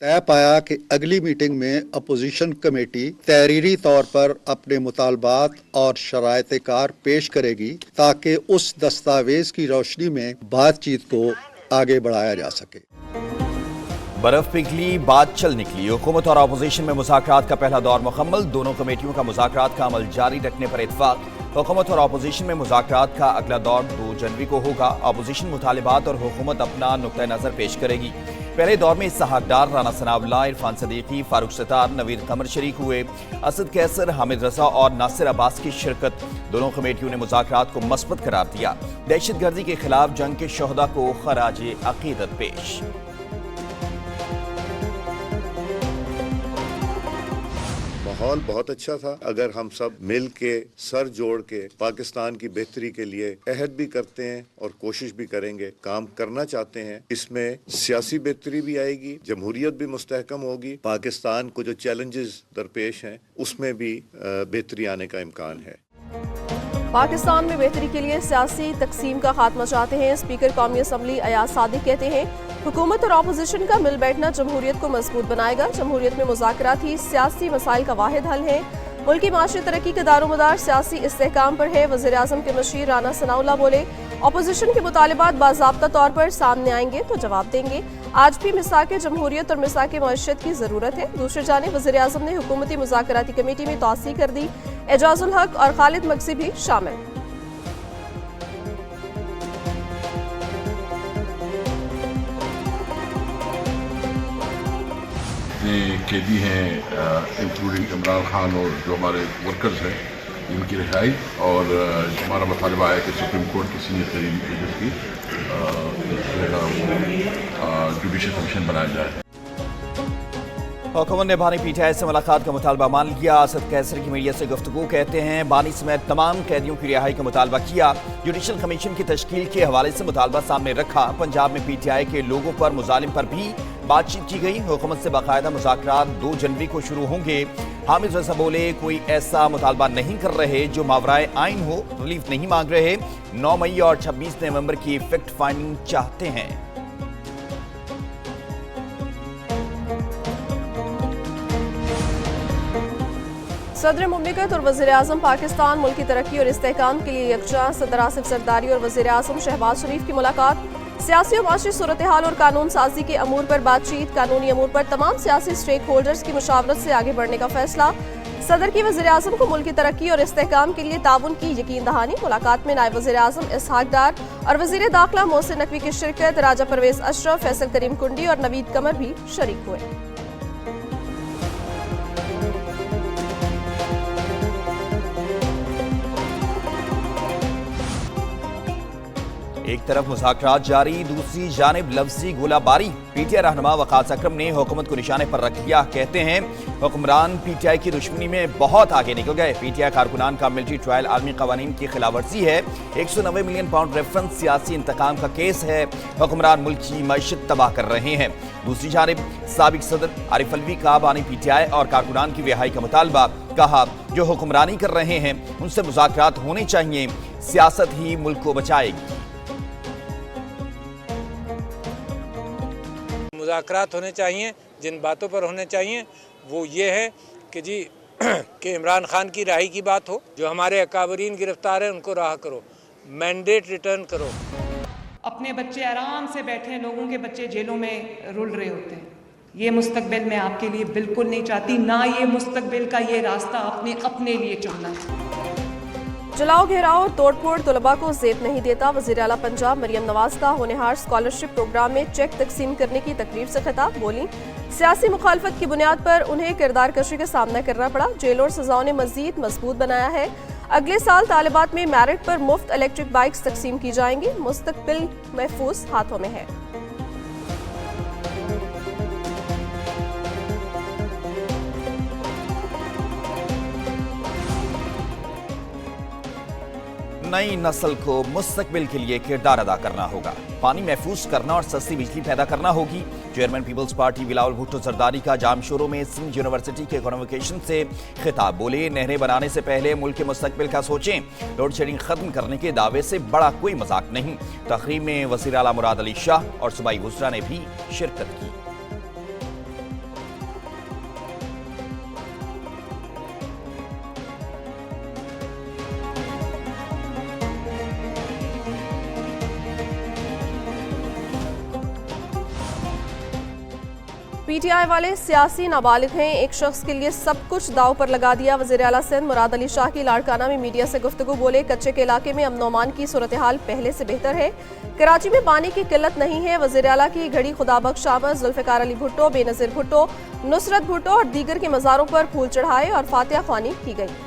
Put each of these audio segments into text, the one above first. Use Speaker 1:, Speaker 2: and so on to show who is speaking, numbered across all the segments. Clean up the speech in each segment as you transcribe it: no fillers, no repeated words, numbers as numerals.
Speaker 1: तय पाया कि अगली मीटिंग में अपोजिशन कमेटी तहरीरी तौर पर अपने मुतालबात और शराइत-ए-कार पेश करेगी ताकि उस दस्तावेज की रोशनी में बातचीत को आगे बढ़ाया जा सके।
Speaker 2: बर्फ पिघली, बात चल निकली। हुकूमत और अपोजिशन में मुज़ाकरात का पहला दौर मुकम्मल। दोनों कमेटियों का मुज़ाकरात का अमल जारी रखने पर इत्फाक। हुकूमत और अपोजिशन में मुज़ाकरात का अगला दौर 2 जनवरी को होगा। अपोजिशन मुतालिबात और हुकूमत अपना नुक्ता नज़र पेश करेगी। पहले दौर में इसहाक डार, राना सनाउल्लाह, इरफान सदीकी, फारूक सत्तार, नवीद कमर शरीक हुए। असद कैसर, हामिद रजा और नासिर अब्बास की शिरकत। दोनों कमेटियों ने मुज़ाकरात को मस्बत करार दिया। दहशतगर्दी के खिलाफ जंग के शोहदा को खराज अकीदत पेश।
Speaker 3: माहौल बहुत अच्छा था। अगर हम सब मिल के सर जोड़ के पाकिस्तान की बेहतरी के लिए अहद भी करते हैं और कोशिश भी करेंगे, काम करना चाहते हैं, इसमें सियासी बेहतरी भी आएगी, जमहूरियत भी मुस्तहकम होगी, पाकिस्तान को जो चैलेंजेस दरपेश हैं उसमें भी बेहतरी आने का इम्कान है।
Speaker 4: पाकिस्तान में बेहतरी के लिए सियासी तकसीम का खात्मा चाहते हैं। स्पीकर कौमी असम्बली अयाज सादिक कहते हैं हुकूमत और अपोजिशन का मिल बैठना जमहूरियत को मजबूत बनाएगा। जमहूरियत में मुज़ाकरात ही सियासी मसाइल का वाहिद हल है। मुल्क की माशी तरक्की के दारोमदार सियासी इस्तेहकाम पर है। वज़ीर आज़म के मशीर राना सनाउल्लाह बोले अपोजिशन के मुतालिबात बाज़ाब्ता तौर पर सामने आएंगे तो जवाब देंगे। आज भी मिसाक जमहूरियत और मिसाक मईशत की ज़रूरत है। दूसरी जानिब वज़ीर आज़म ने हुकूमती मुज़ाकराती कमेटी में तौसी कर दी। एजाजुल हक और खालिद मगसी भी शामिल।
Speaker 5: कैदी हैं इंक्लूडिंग इमरान खान और जो हमारे वर्कर्स हैं, इनकी रिहाई और हमारा मुतालबा है कि सुप्रीम कोर्ट की सीनियर तरीन जज की जुडिशल कमीशन बनाया जाए।
Speaker 2: हुकूमत ने बानी पीटीआई से मुलाकात का मुतालबा मान लिया। असद कैसर की मीडिया से गुफ्तगू कहते हैं बानी समेत तमाम कैदियों की रिहाई का मुतालबा किया। जुडिशल कमीशन की तश्कील के हवाले से मुतालबा सामने रखा। पंजाब में पीटीआई के लोगों पर, मुजालिम पर भी बातचीत की गई। हुकूमत से बाकायदा मुज़ाकरात 2 जनवरी को शुरू होंगे। हामिद रजा बोले कोई ऐसा मुतालबा नहीं कर रहे जो मावराए आइन हो, रिलीफ नहीं मांग रहे। 9 मई और 26 नवंबर की फैक्ट फाइंडिंग चाहते हैं।
Speaker 4: सदर मुमलिकत और वज़ीर आज़म पाकिस्तान मुल्क की तरक्की और इस्तेहकाम के लिए यकजा। सदर आसिफ जरदारी और वज़ीर आज़म शहबाज शरीफ की मुलाकात। सियासी और माशी सूरत हाल और कानून साजी के अमूर पर बातचीत। कानूनी अमूर पर तमाम सियासी स्टेक होल्डर्स की मुशावरत से आगे बढ़ने का फैसला। सदर की वज़ीर आज़म को मुल्क की तरक्की और इस्तेहकाम के लिए ताउन की यकीन दहानी। मुलाकात में नायब वज़ीर आज़म इसहाक डार और वज़ीर दाखिला मोहसिन नकवी की शिरकत। राजा परवेज अशरफ, फैसल करीम कुंडी और नवीद कमर भी शरीक हुए।
Speaker 2: एक तरफ मुज़ाकरात जारी, दूसरी जानिब लफ्ज़ी गोलाबारी। पीटीआई रहनुमा वक़ास अकरम ने हुकूमत को निशाने पर रख लिया। कहते हैं हुक्मरान पीटीआई की दुश्मनी में बहुत आगे निकल गए। पीटीआई कारकुनान का मिलिट्री ट्रायल आर्मी कवानीन की खिलाफवर्जी है। 190 मिलियन पाउंड रेफरेंस सियासी इंतकाम का केस है। हुक्मरान मुल्क की मईशत तबाह कर रहे हैं। दूसरी जानिब साबिक सदर आरिफ अलवी का बानी पीटीआई और कारकुनान की रिहाई का मुतालबा। कहा जो हुक्मरानी कर रहे हैं उनसे मुज़ाकरात होने चाहिए, सियासत ही मुल्क को बचाएगी।
Speaker 6: मुज़ाकरात होने चाहिए। जिन बातों पर होने चाहिए वो ये है कि जी कि इमरान खान की राही की बात हो, जो हमारे अकाबरीन गिरफ्तार हैं उनको राह करो, मैंडेट रिटर्न करो।
Speaker 7: अपने बच्चे आराम से बैठे हैं, लोगों के बच्चे जेलों में रुल रहे होते हैं। ये मुस्तकबिल मैं आपके लिए बिल्कुल नहीं चाहती, ना ये मुस्तकबिल का ये रास्ता आपने अपने लिए चुनना है।
Speaker 4: जलाओ घेराव और तोड़फोड़ तलबा को ज़ेब नहीं देता। वज़ीर आला पंजाब मरियम नवाज का होनहार स्कॉलरशिप प्रोग्राम में चेक तकसीम करने की तकरीर से खिताब। बोली सियासी मुखालफत की बुनियाद पर उन्हें किरदार कशी का सामना करना पड़ा। जेलों और सजाओं ने मजीद मजबूत बनाया है। अगले साल तालिबात में मेरिट पर मुफ्त इलेक्ट्रिक बाइक्स तकसीम की जाएंगी। मुस्तकबिल महफूज हाथों में है।
Speaker 2: नई नस्ल को मुस्तकबिल के लिए किरदार अदा करना होगा। पानी महफूज करना और सस्ती बिजली पैदा करना होगी। चेयरमैन पीपल्स पार्टी बिलावल भुट्टो जरदारी का जामशोरों में सिंध यूनिवर्सिटी के कॉन्वोकेशन से खिताब। बोले नहरें बनाने से पहले मुल्क के मुस्तकबिल का सोचें। लोड शेडिंग खत्म करने के दावे से बड़ा कोई मजाक नहीं। तकरीब में वज़ीर आला मुराद अली शाह और सूबाई वज़रा ने भी शिरकत की।
Speaker 4: पीटीआई वाले सियासी नाबालिग हैं, एक शख्स के लिए सब कुछ दांव पर लगा दिया। वज़ीर आला सिंध मुराद अली शाह की लाड़काना में मीडिया से गुफ्तगू, बोले कच्चे के इलाके में अमन अमान की सूरत हाल पहले से बेहतर है। कराची में पानी की किल्लत नहीं है। वज़ीर आला की घड़ी खुदाबख्श आमद, जुल्फ़िकार अली भुट्टो, बेनज़ीर भुट्टो, नुसरत भुट्टो और दीगर के मज़ारों पर फूल चढ़ाए और फातिहा ख्वानी की गई।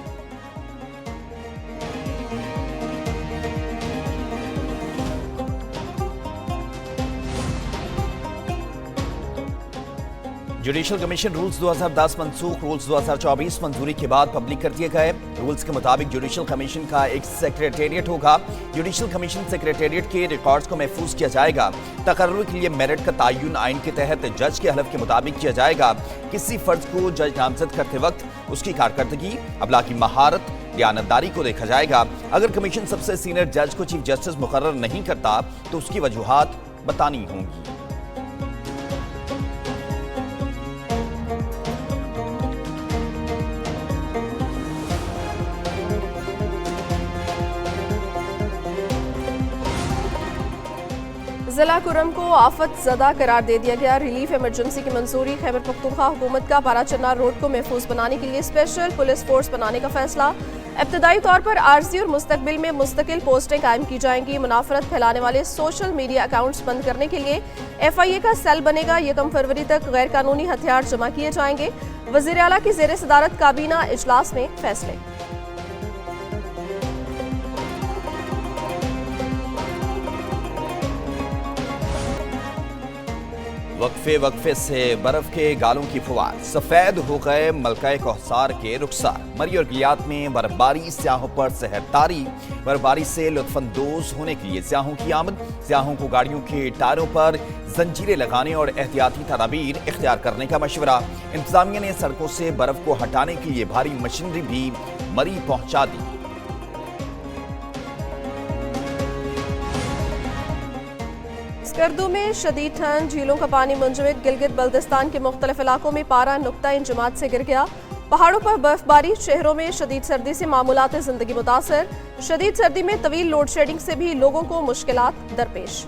Speaker 2: जुडिशल कमीशन रूल्स 2010 मनसूख, रूल्स 2024 मंजूरी के बाद पब्लिक कर दिए गए। रूल्स के मुताबिक जुडिशल कमीशन का एक सेक्रेटेरिएट होगा। जुडिशल कमीशन सेक्रेटेरिएट के रिकॉर्ड्स को महफूज किया जाएगा। तकर्रुर के लिए मेरिट का तयन आइन के तहत जज के हलफ के मुताबिक किया जाएगा। किसी फर्ज को जज नामजद करते वक्त उसकी कारकर्दगी, अबलागी महारत, दयानतदारी को देखा जाएगा। अगर कमीशन सबसे सीनियर जज को चीफ जस्टिस मुकर्रर नहीं करता तो उसकी वजूहात बतानी होंगी।
Speaker 4: जिला कुरम को आफत ज़दा करार दे दिया गया। रिलीफ इमरजेंसी की मंजूरी। खैबर पख्तूनख्वा हुकूमत का बाराचन्नार रोड को महफूज बनाने के लिए स्पेशल पुलिस फोर्स बनाने का फैसला। इब्तदाई तौर पर आरजी और मुस्तकबिल में मुस्तकिल पोस्टें कायम की जाएंगी। मुनाफरत फैलाने वाले सोशल मीडिया अकाउंट्स बंद करने के लिए FIA का सेल बनेगा। 1 फरवरी तक गैर कानूनी हथियार जमा किए जाएंगे। वज़ीर आला की ज़ेर सदारत काबीना इजलास में फैसले।
Speaker 2: वक्फे से बर्फ के गालों की फुवार, सफेद हो गए मलका कौसार के रुखसार। मरी और गिलियात में बर्फबारी, स्याहों पर सहरतारी। बर्फबारी से लुत्फानंदोज होने के लिए स्याहों की आमद। स्याहों को गाड़ियों के टायरों पर जंजीरें लगाने और एहतियाती तदाबीर इख्तियार करने का मशवरा। इंतजामिया ने सड़कों से बर्फ को हटाने के लिए भारी मशीनरी भी मरी पहुंचा दी।
Speaker 4: स्कर्दू में शदीद ठंड, झीलों का पानी मुंजमद। गिलगित बल्दिस्तान के मुख्तलिफ इलाकों में पारा नुक्ता इंजमात से गिर गया। पहाड़ों पर बर्फबारी, शहरों में शदीद सर्दी से मामूलात जिंदगी मुतासर। शदीद सर्दी में तवील लोड शेडिंग से भी लोगों को मुश्किलात दरपेश।